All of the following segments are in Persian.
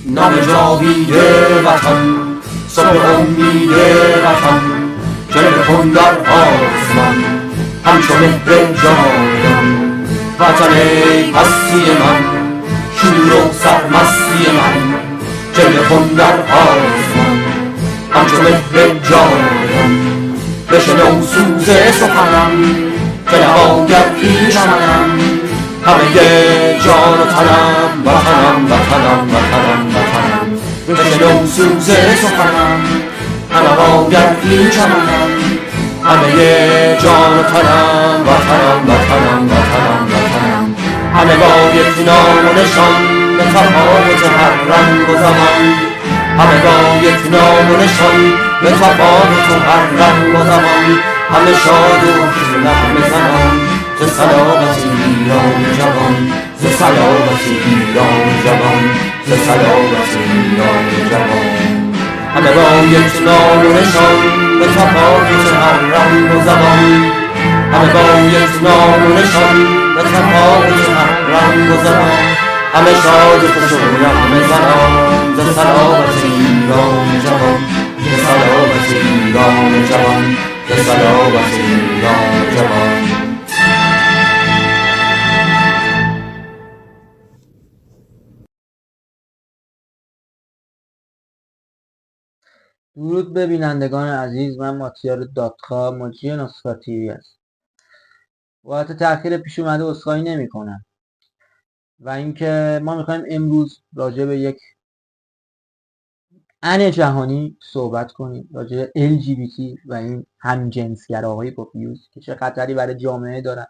نام جاوید وطن، صبح امید وطن، جلوه کن در آسمان همچو مهر جاودان. وطن ای هستی من، شور و سرمستی من، جلوه کن در آسمان همچو مهر جاودان. بشنو سوز سخنم که نواگر پیش منم، همه جان و تنم وطنم وطنم وطنم وطنم. بشنو سوز سخنم که نواگر پیش منم، همه جان و تنم وطنم وطنم وطنم وطنم. همه با یک نام و نشان به تفاوت هر رنگ و زمان، همه با یک نام و نشان به تفاوت هر رنگ و زمان. همه شاد و نغمه زنان ز صلابت ایران جوان، ز صلابت ایران جوان، ز صلابت ایران جوان. همه با یک نام و نشان به تفاوت هر رنگ و زمان، همه با یک نام و نشان به تفاوت هر رنگ و زمان. همه شاد و خوش و نغمه زنان ز صلابت ایران جوان، ز صلابت ایران جوان، ز صلابت ایران جوان. درود به بینندگان عزیز، من ماتیار داتخا مجری نسخه تیوی است. وقت تأخیر پیش اومده عذرخواهی نمی کنم. و اینکه ما میخوایم امروز راجع به یک ان جهانی صحبت کنیم، راجع به LGBT و این همجنسگراهای پوفیوز که چه خطری برای جامعه دارن،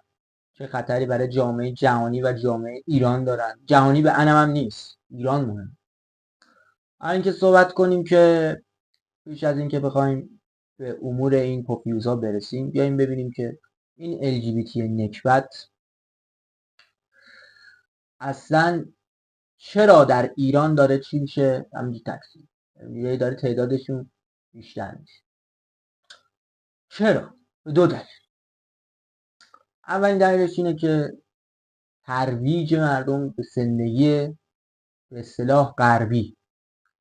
چه خطری برای جامعه جهانی و جامعه ایران دارن. جهانی به انم هم نیست، ایران مهم. اینکه صحبت کنیم که پیش از اینکه بخوایم به امور این پوفیوزها برسیم، بیایم ببینیم که این LGBT نکبت اصلا چرا در ایران داره چی میشه، همینجوری تکثیر یعنی داره تعدادشون بیشتر میشه. چرا؟ به دو دلیل. اولین دلیلش اینه که ترویج مردم به زندگی به اصطلاح غربی،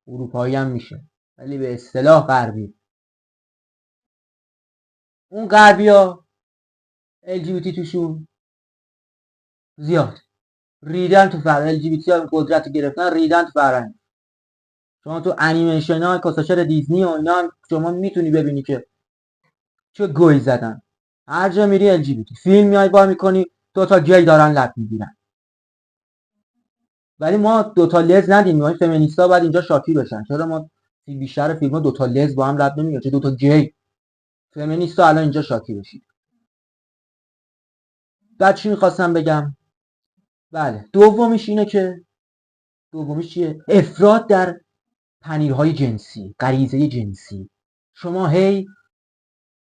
اروپایی هم میشه ولی به اصطلاح غربی. اون غربی ها LGBT توشون زیاد ریدن تو فرهنگ. LGBT ها قدرت گرفتن، ریدن تو فرهنگ. شما تو انیمیشن های کاساشر دیزنی و اینا هم شما میتونی ببینی که چه گوی زدن. هر جا میری LGBT فیلم میای با میکنی دو تا گی دارن لط میگیرن. ولی ما دو تا لز ندیم، ما فمینیستا بعد اینجا شاکی بشن. چرا ما بیشتر فیلم ها دو تا لز با هم لط نمیگیرن، چه دو تا گی؟ فمینیستا الان اینجا شاکی بشید. بعد چی میخواستم بگم؟ بله، دومیش اینه که دومیش چیه؟ افراط در پنیرهای جنسی، غریزه جنسی. شما هی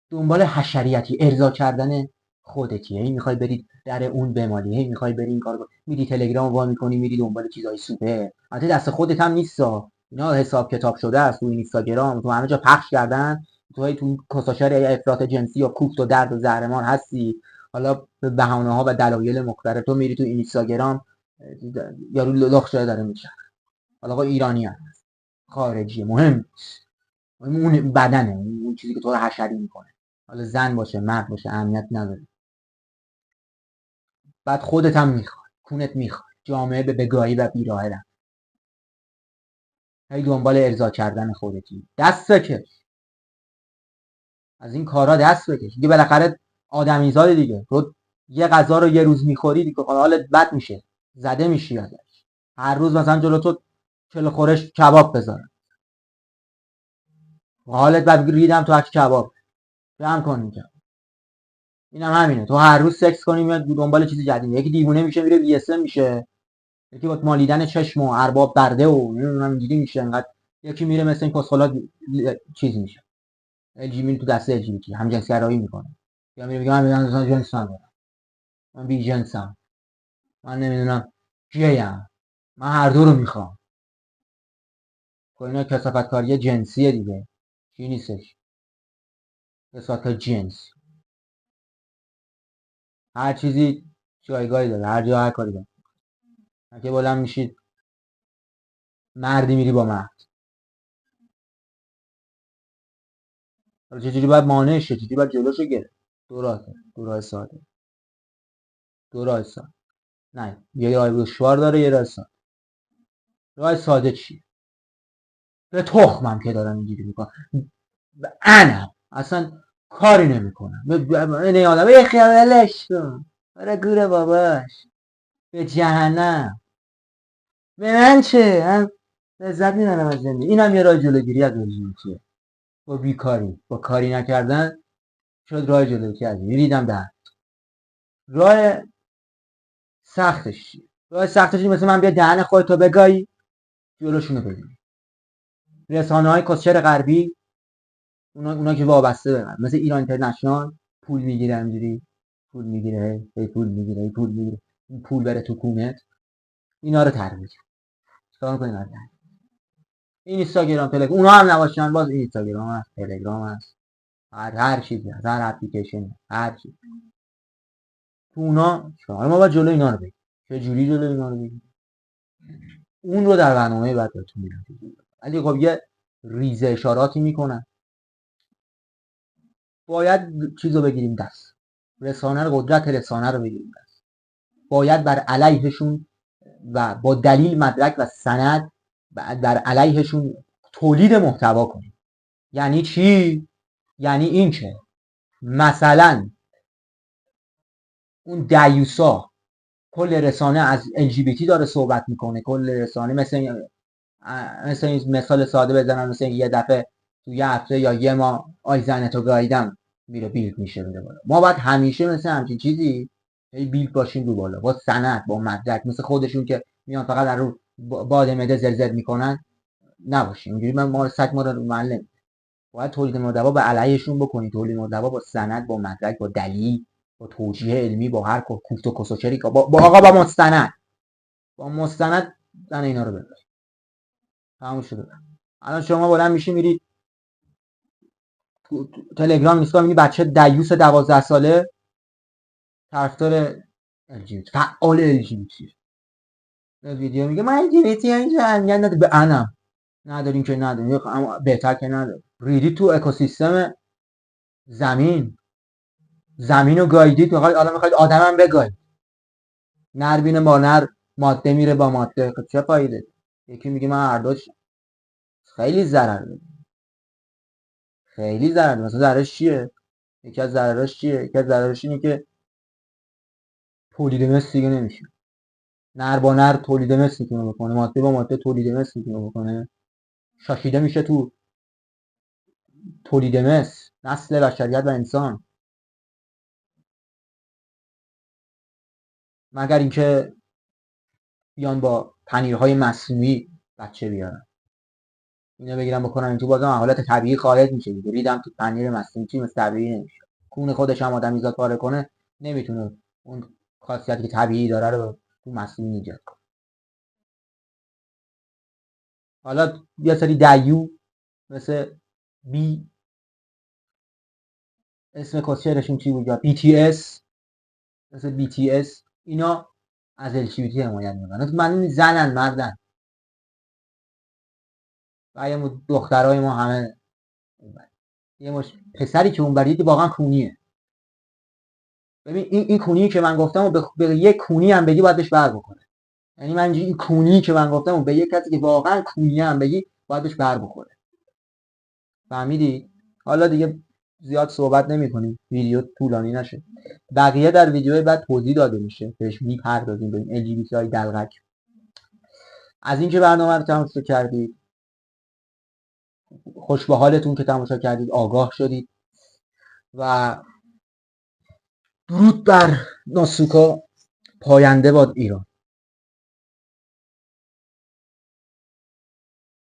دنبال حشریتی ارضا کردن خودتی، هی میخوای بری در اون بمالی، هی میخوای بری این کارو میری تلگرام وا میکنی میری دنبال چیزای سوپر. البته دست خودت هم نیستا، اینا حساب کتاب شده است تو اینستاگرام تو همه جا پخش کردن. تو کساشر افراط جنسی یا کوفت و درد و زهرمار هستی. حالا به بهانه ها و دلایل مختلف تو میری تو اینستاگرام، یارو لخ شده داره میشه. حالا آقا ایرانی هم هست، خارجی، مهم نیست. اون بدنه، اون چیزی که تو رو حشری میکنه، حالا زن باشه مرد باشه اهمیت نداره. بعد خودت هم میخوای، کونت میخوای، جامعه به بگاهی و بیراهه رفت. هی دنبال ارضا کردن خودتی. دست بکش از این کارا، دست بکش دیگه. بالاخره آدمیزاد دیگه. تو یه غذا رو یه روز میخوری دیگه حالت بد میشه، زده میشی ازش. هر روز مثلا جلو تو کیلو خورش کباب بذارن، حالت بد، ریدم تو هک کباب جمع کن اینجا. اینم همینه، تو هر روز سکس کنی میاد دنبال چیزی جدید. یکی دیوونه میشه میره بی اس ام میشه، یکی با مالیدن چشم و ارباب برده و نمیدونم اینجوری میشه انقدر. یکی میره مثل این کسخلا چیز میشه، ال جی تو دسته ال جی هم جنسگرایی میکنه. یا میگه من جنس ندارم، من بی جنسم، من نمیدونم کیم، من هر دو رو میخوام. خب اینا کثافت کاری جنسیه دیگه، چی نیستش کثافت جنس. هر چیزی جایگاهی داره، هر جا هر کاری داره. اگه بلند میشید مردی میری با مرد. حالا چجوری باید مانعش شه، چجوری باید جلوشو گرفت؟ دو راه ساده. نه یه راه دشوار داره، یه راه ساده. راه ساده چیه؟ به تخمم که دارم اینجوری میکنم. انا اصلا کاری نمیکنم. این آدم یه خیالش کن، برای گوره باباش، به جهنم. به من چه؟ من لذت میبرم از زندگی. اینم یه راه جلوگیری از الژی‌بی‌تیه. با بیکاری، با کاری نکردن شد راه جلوگیری از این. ریدم در راه سختش چیه؟ راه سختش مثل من بیا دهن خودتو بگایی، جلوشونو بگیری. رسانه‌های کسچر غربی، اونا که وابسته به من، مثل ایران اینترنشنال، پول میگیره اینجوری، پول میگیره، پول میگیره، این پول بره تو کونت، اینا رو ترویج. چیکار می‌کنی بعد؟ این اینستاگرام، تلگرام، اونا هم نباشن، باز این اینستاگرام هست، تلگرام هست، هر چیزی هست، هر اپلیکیشن، هر چیز تو اونا. حالا ما باید جلو اینا رو بگیریم. چه جوری جلو اینا رو بگیریم؟ اون رو در برنامه بعد بهتون میگم. ولی خب یه ریزه اشاراتی میکنن. باید چیزو بگیریم دست. رسانه رو، قدرت رسانه رو بگیریم دست. باید بر علیهشون و با دلیل، مدرک و سند در علیهشون تولید محتوا کنیم. یعنی چی؟ یعنی این که مثلا اون دیوسا کل رسانه از LGBT داره صحبت میکنه، کل رسانه مثل این مثال ساده بزنم، مثل یه دفعه تو یه هفته یا یه ماه آی زنتو گاییدم میره بیلد میشه میره بالا. ما باید همیشه مثل همچین چیزی بیلد باشیم رو بالا، با سند، با مدرک، مثل خودشون که میان فقط در رو باد مده زلزل میکنن نباشیم. اینجوری ما سگ ما رو معلم. باید تولید محتوا به علیهشون بکنی، تولید محتوا با سند، با مدرک، با دلیل، با توجیه علمی، با هر کوفت و کسوچری، با آقا با مستند، با مستند زن اینا رو بذار. تموم شده. الان شما بلند میشی میری تلگرام اینستا میبینی بچه دیوس 12 ساله طرفدار LGBT، فعال LGBT، ویدیو میگه من LGBT اینجا اهمیت نده. به انم نداریم که نداریم، اما بهتر که نداریم. ریدی تو اکوسیستم زمین رو گایدید، حالا میخواید آدمم بگاید. نر بینه با نر، ماده میره با ماده. خب چه فایده؟ یکی میگه من هر دوش خیلی ضرر داره، خیلی ضرر. مثلا ضررش چیه؟ یکی از ضررش اینه که تولید مثل دیگه نمیشه. نر با نر تولید مثل میتونه بکنه، ماده با ماده تولید مثل میتونه بکنه. شاشیده میشه تو تولید مثل، نسل بشریت و انسان. مگر اینکه بیان با پنیرهای مصنوعی بچه بیارن، اینو بگیرم بکنم این تو، بازم حالت طبیعی خارج میشه دیگه. ریدم تو پنیر مصنوعی، چی مثل طبیعی نمیشه. کون خودش هم آدمیزاد پاره کنه نمیتونه اون خاصیتی که طبیعی داره رو تو مصنوعی ایجاد کنه. حالا یه سری دیو مثل بی، اسم کسچرشون چی بود، BTS، مثل BTS اینا از LGBT حمایت میکنن. من زنن مردن و یه دخترای ما همه یه مش پسری که اون برید واقعا کونیه. ببین این کونی که من گفتم و به یک کونی هم بگی باید بهش بر بخوره. یعنی من این کونی که من گفتم و به یک کسی که واقعا کونی هم بگی باید بهش بر بخوره. فهمیدی؟ حالا دیگه زیاد صحبت نمی کنیم، ویدیو طولانی نشه. بقیه در ویدیو بعد توضیح داده میشه، بهش میپردازیم به این LGBT های دلغک. از اینکه برنامه رو تماشا کردید، خوش به حالتون که تماشا کردید، آگاه شدید و درود بر ناسوکا. پاینده باد ایران.